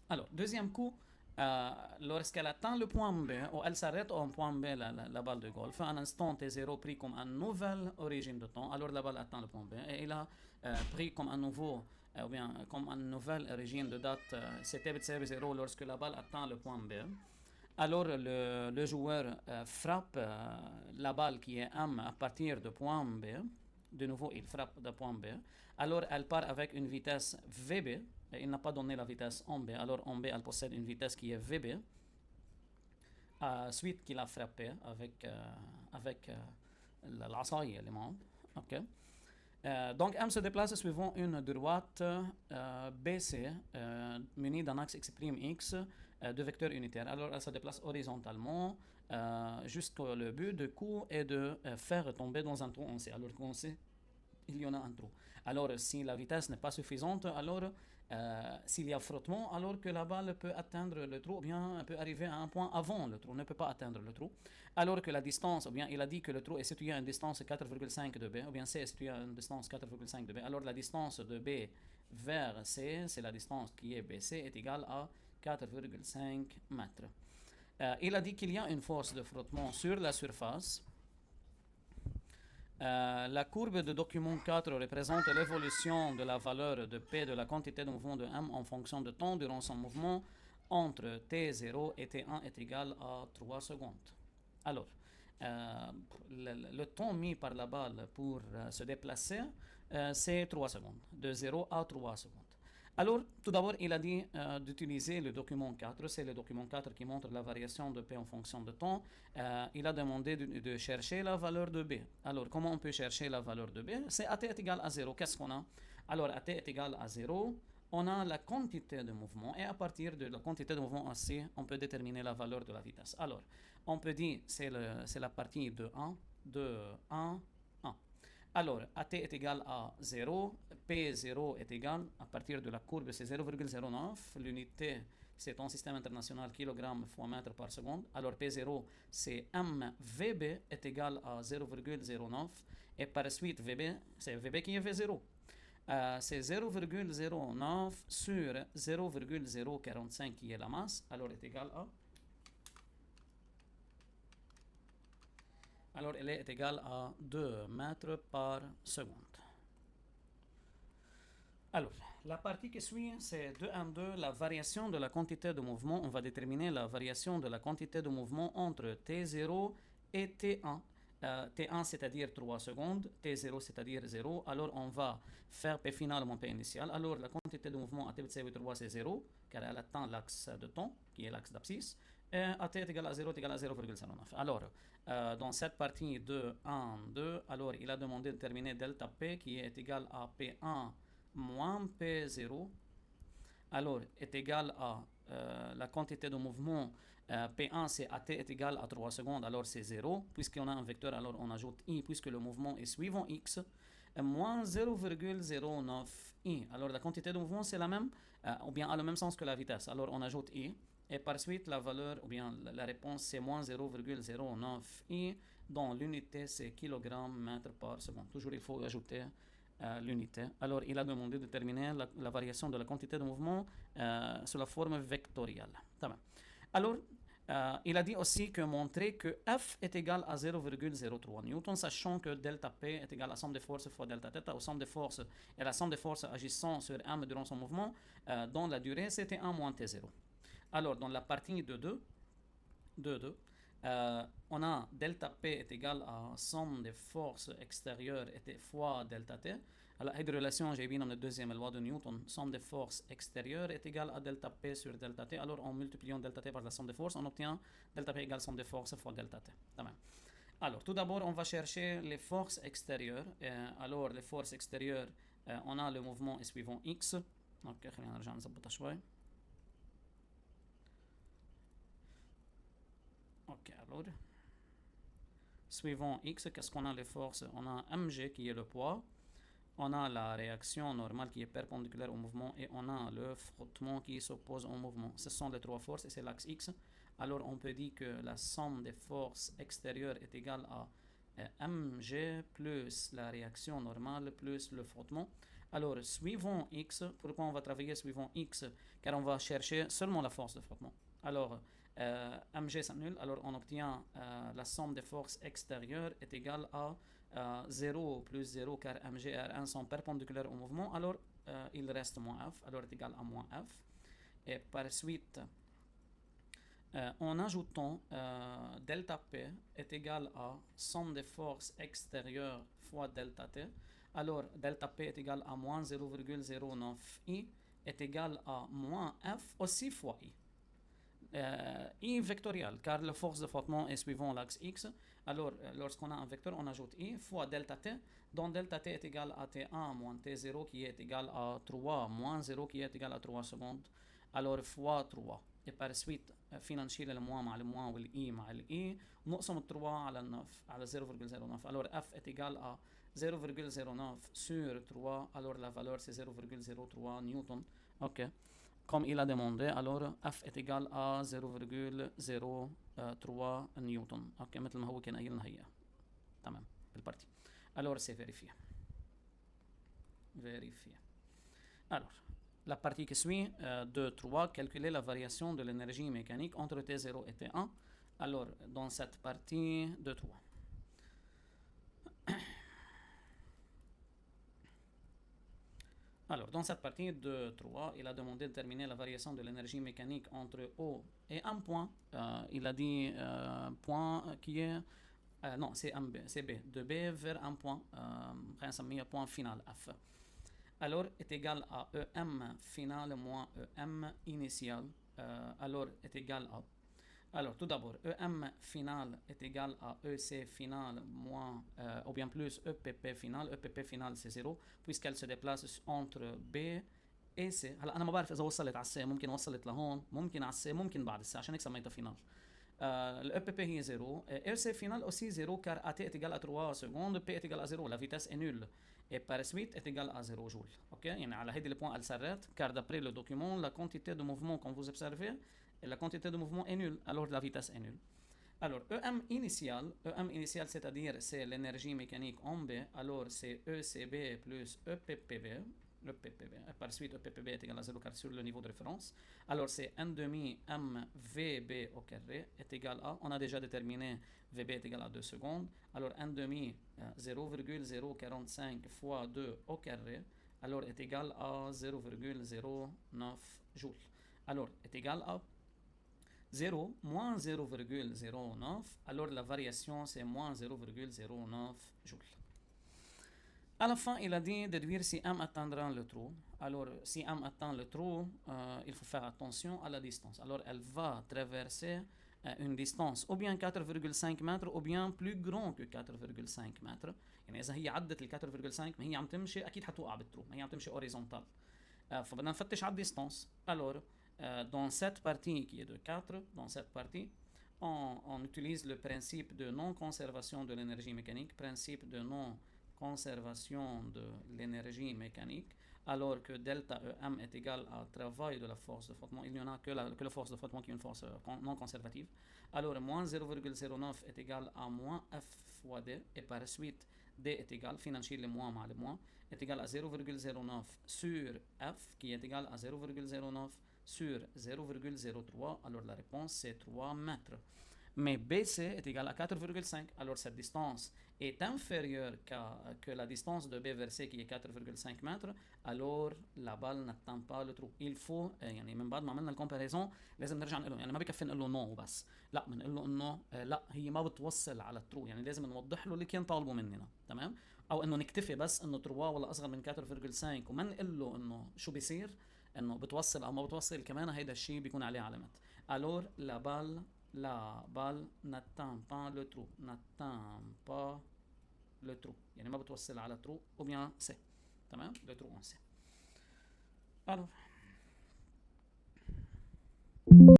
Alors, deuxième coup, lorsqu'elle atteint le point B, ou elle s'arrête au point B, la balle de golf, un instant T0 pris comme une nouvelle origine de temps, alors la balle atteint le point B, et il a pris comme un nouveau, ou bien comme une nouvelle origine de date, c'était B0 lorsque la balle atteint le point B. Alors le joueur frappe la balle qui est M à partir de point B. De nouveau, il frappe de point B. Alors elle part avec une vitesse VB. Il n'a pas donné la vitesse en B. Alors en B, elle possède une vitesse qui est VB. Suite qu'il a frappé avec l'assaille élément. Ok. Donc M se déplace suivant une droite BC munie d'un axe X' X de vecteurs unitaires. Alors elle se déplace horizontalement jusqu'au le but de coup est de faire tomber dans un trou en C. Alors qu'on sait il y en a un trou. Alors, si la vitesse n'est pas suffisante, alors s'il y a frottement, alors que la balle peut atteindre le trou, ou bien peut arriver à un point avant le trou, ne peut pas atteindre le trou. Alors que la distance, ou bien il a dit que le trou est situé à une distance 4,5 de B, ou bien C est situé à une distance 4,5 de B. Alors la distance de B vers C, c'est la distance qui est BC, est égale à 4,5 mètres. Il a dit qu'il y a une force de frottement sur la surface. La courbe de document 4 représente l'évolution de la valeur de P de la quantité de mouvement de M en fonction de temps durant son mouvement entre T0 et T1 est égal à 3 secondes. Alors, le temps mis par la balle pour se déplacer, c'est 3 secondes, de 0 à 3 secondes. Alors, tout d'abord, il a dit d'utiliser le document 4. C'est le document 4 qui montre la variation de P en fonction de temps. Il a demandé de chercher la valeur de B. Alors, comment on peut chercher la valeur de B? C'est AT est égal à 0. Qu'est-ce qu'on a? Alors, AT est égal à 0. On a la quantité de mouvement et à partir de la quantité de mouvement AC, on peut déterminer la valeur de la vitesse. Alors, on peut dire c'est la partie de 1, 2, 1, 1. Alors, AT est égal à 0, P0 est égal, à partir de la courbe, c'est 0,09, l'unité, c'est ton système international, kilogramme fois mètre par seconde. Alors, P0, c'est MVB est égal à 0,09, et par suite, VB, c'est VB qui est V0. C'est 0,09 sur 0,045 qui est la masse, alors est égal à... Alors, elle est égale à 2 mètres par seconde. Alors, la partie qui suit, c'est 2M2, la variation de la quantité de mouvement. On va déterminer la variation de la quantité de mouvement entre T0 et T1. T1 c'est-à-dire 3 secondes, T0 c'est-à-dire 0. Alors on va faire P final moins P initial. Alors la quantité de mouvement à T bêta 3 c'est 0, car elle atteint l'axe de temps, qui est l'axe d'abscisse. Et à T est égal à 0 est égal à 0,09. Alors, dans cette partie de 1, 2, alors il a demandé de déterminer delta P qui est égal à P1 moins P0 alors est égal à la quantité de mouvement P1 c'est AT est égal à 3 secondes alors c'est 0 puisqu'on a un vecteur alors on ajoute I puisque le mouvement est suivant X moins 0,09 I alors la quantité de mouvement c'est la même ou bien a le même sens que la vitesse alors on ajoute I et par suite la valeur ou bien la réponse c'est moins 0,09 I dont l'unité c'est kilogramme mètre par seconde toujours il faut ajouter l'unité. Alors, il a demandé de déterminer la variation de la quantité de mouvement sous la forme vectorielle. Alors, il a dit aussi que montrer que F est égal à 0,03 newton, sachant que delta P est égal à la somme des forces fois delta θ, ou somme des forces et la somme des forces agissant sur M durant son mouvement, dont la durée c'était 1 moins T0. Alors, dans la partie de 2, on a delta P est égal à somme des forces extérieures fois delta T. Alors, cette relation, j'ai vu dans la deuxième loi de Newton, somme des forces extérieures est égale à delta P sur delta T. Alors, en multipliant delta T par la somme des forces, on obtient delta P égale somme des forces fois delta T. Alors, tout d'abord, on va chercher les forces extérieures. Alors, les forces extérieures, on a le mouvement suivant X. Ok, خلينا نرجع نظبطها شوي. Ok, alors, suivant X, qu'est-ce qu'on a les forces? On a mg qui est le poids, on a la réaction normale qui est perpendiculaire au mouvement et on a le frottement qui s'oppose au mouvement. Ce sont les trois forces et c'est l'axe X. Alors on peut dire que la somme des forces extérieures est égale à mg plus la réaction normale plus le frottement. Alors, suivant x, pourquoi on va travailler suivant x? Car on va chercher seulement la force de frottement. Alors, mg s'annule, alors on obtient la somme des forces extérieures est égale à 0 plus 0 car mg et r1 sont perpendiculaires au mouvement, alors il reste moins f, alors est égal à moins f. Et par suite, en ajoutant delta P est égal à somme des forces extérieures fois delta T, alors delta P est égal à moins 0,09 I est égal à moins F aussi fois I. I vectoriel, car la force de frottement est suivant l'axe X. Alors, lorsqu'on a un vecteur, on ajoute I fois delta T, dont delta T est égal à T1 moins T0 qui est égal à 3 moins 0 qui est égal à 3 secondes. Alors, fois 3. Et par suite, فينا نشيل الموا مع الموا والإي مع الإي ونقسم 3 على 9 على 0,09. Alors, F est égal à 0,09 sur 3. Alors, la valeur c'est 0,03 newton. Ok. Comme il a demandé, alors F est égal à 0,03 نيوتن. اوكي مثل ما هو كان قايل لنا هي. تمام بالبارتي. Alors c'est vérifié. Vérifié. Alors, la partie qui suit, 2-3, calculer la variation de l'énergie mécanique entre T0 et T1. Alors, dans cette partie, 2-3. Alors, dans cette partie de 3, il a demandé de déterminer la variation de l'énergie mécanique entre O et un point. Il a dit point qui est... non, c'est B. De B vers un point. Ça point final, F. Alors, est égal à EM final moins EM initial. Alors, est égal à... Alors, tout d'abord, EM final est égal à EC final moins, ou bien plus EPP final. EPP final c'est 0, puisqu'elle se déplace entre B et C. هلا أنا ما بعرف إذا وصلت على C، ممكن وصلت لهون، ممكن على C، ممكن بعد C، عشان هيك سميتها فينال. Le EPP هي 0. EC final aussi 0, car AT est égal à 3 secondes, P est égal à 0, la vitesse est nulle. Et par suite est égal à 0 joule. Ok, يعني على هيدي البوان elle s'arrête, car d'après le document, la quantité de mouvement qu'on vous observez, la quantité de mouvement est nulle, alors la vitesse est nulle. Alors, EM initial, c'est-à-dire c'est l'énergie mécanique en B, alors c'est ECB plus EPPB, par suite EPPB est égal à 0 car sur le niveau de référence. Alors c'est 1 demi MVB au carré est égal à, on a déjà déterminé VB est égal à 2 secondes, alors 1 demi 0,045 fois 2 au carré, alors est égal à 0,09 joules. Alors est égal à 0 moins 0,09, alors la variation c'est moins 0,09 joules. À la fin, il a dit de déduire si M atteindra le trou. Alors, si M atteint le trou, il faut faire attention à la distance. Alors, elle va traverser une distance ou bien 4,5 mètres ou bien plus grand que 4,5 mètres. يعني إذا هي عدت ال 4,5 ما هي عم تمشي أكيد حتوقع بالترو، ما هي عم تمشي horizontal. فبدنا نفتش على الديستانس. Alors, dans cette partie qui est de 4, dans cette partie, on utilise le principe de non-conservation de l'énergie mécanique, principe de non-conservation de l'énergie mécanique, alors que delta EM est égal à travail de la force de frottement. Il n'y en a que la force de frottement qui est une force non conservative. Alors, moins 0,09 est égal à moins F fois D, et par suite, D est égal, finalement, le moins mal le moins, est égal à 0,09 sur F, qui est égal à 0,09 sur 0,03, alors la réponse c'est 3 mètres. Mais BC est égal à 4,5, alors cette distance est inférieure que la distance de B vers C qui est 4,5 mètres, alors la balle n'atteint pas le trou. Il faut يعني من بعد ما عملنا الكومباريزون لازم نرجع نقول له، يعني ما بكفي نقول له نو وبس، لا بنقول له انه لا هي ما بتوصل على الترو، يعني لازم نوضح له اللي كان طالبه مننا، تمام؟ او انه نكتفي بس انه تروا ولا اصغر من 4,5 وما نقول له انه شو بيصير، انه بتوصل او ما بتوصل، كمان هيدا الشيء بيكون عليه علامات. Alors la balle n'atteint pas le trou, n'atteint pas le trou، يعني ما بتوصل على trou ou bien C، تمام؟ le trou en C. Alors